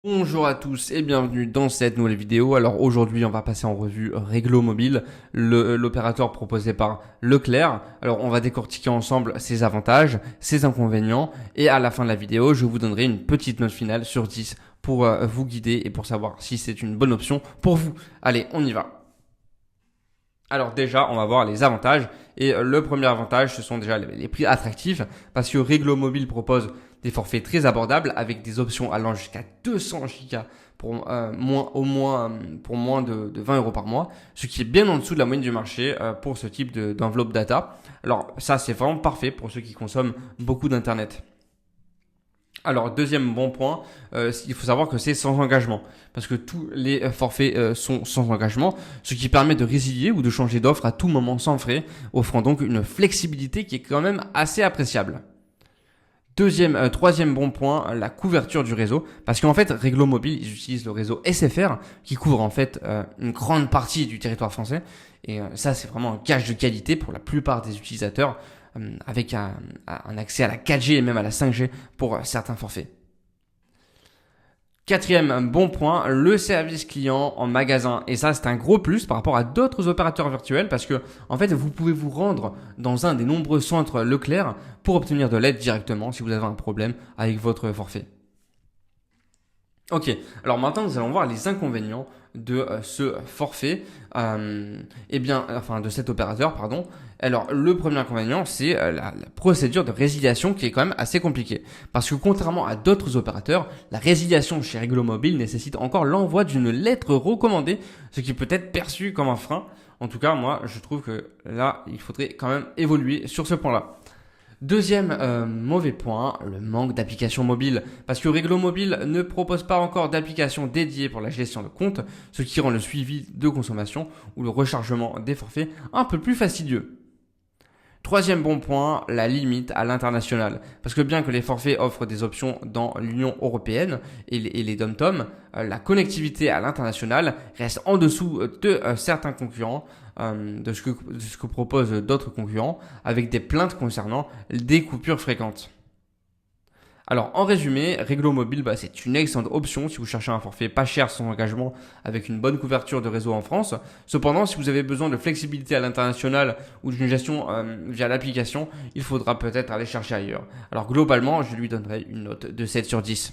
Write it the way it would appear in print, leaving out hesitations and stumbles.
Bonjour à tous et bienvenue dans cette nouvelle vidéo. Alors aujourd'hui on va passer en revue Réglo Mobile, l'opérateur proposé par Leclerc. Alors on va décortiquer ensemble ses avantages, ses inconvénients et à la fin de la vidéo je vous donnerai une petite note finale sur 10 pour vous guider et pour savoir si c'est une bonne option pour vous. Allez, on y va. Alors déjà, on va voir les avantages. Et le premier avantage, ce sont déjà les prix attractifs parce que Réglo Mobile propose des forfaits très abordables avec des options allant jusqu'à 200 gigas pour pour moins de 20 euros par mois, ce qui est bien en dessous de la moyenne du marché pour ce type d'enveloppe data. Alors ça, c'est vraiment parfait pour ceux qui consomment beaucoup d'internet. Alors, deuxième bon point, il faut savoir que c'est sans engagement, parce que tous les forfaits sont sans engagement, ce qui permet de résilier ou de changer d'offre à tout moment sans frais, offrant donc une flexibilité qui est quand même assez appréciable. Troisième bon point, la couverture du réseau, parce qu'en fait, Réglo Mobile, ils utilisent le réseau SFR, qui couvre en fait une grande partie du territoire français, et ça, c'est vraiment un gage de qualité pour la plupart des utilisateurs avec un accès à la 4G et même à la 5G pour certains forfaits. Quatrième bon point, le service client en magasin. Et ça, c'est un gros plus par rapport à d'autres opérateurs virtuels parce que, en fait, vous pouvez vous rendre dans un des nombreux centres Leclerc pour obtenir de l'aide directement si vous avez un problème avec votre forfait. Ok, alors maintenant nous allons voir les inconvénients de ce forfait, enfin de cet opérateur, pardon. Alors le premier inconvénient, c'est la procédure de résiliation qui est quand même assez compliquée. Parce que contrairement à d'autres opérateurs, la résiliation chez Réglo Mobile nécessite encore l'envoi d'une lettre recommandée, ce qui peut être perçu comme un frein. En tout cas, moi je trouve que là, il faudrait quand même évoluer sur ce point-là. Deuxième mauvais point, le manque d'applications mobiles. Parce que Réglo Mobile ne propose pas encore d'application dédiée pour la gestion de compte, ce qui rend le suivi de consommation ou le rechargement des forfaits un peu plus fastidieux. Troisième bon point, la limite à l'international. Parce que bien que les forfaits offrent des options dans l'Union européenne et les dom-tom, la connectivité à l'international reste en dessous de certains concurrents, de ce que proposent d'autres concurrents, avec des plaintes concernant des coupures fréquentes. Alors en résumé, Réglo Mobile, c'est une excellente option si vous cherchez un forfait pas cher sans engagement avec une bonne couverture de réseau en France. Cependant, si vous avez besoin de flexibilité à l'international ou d'une gestion via l'application, il faudra peut-être aller chercher ailleurs. Alors globalement, je lui donnerai une note de 7 sur 10.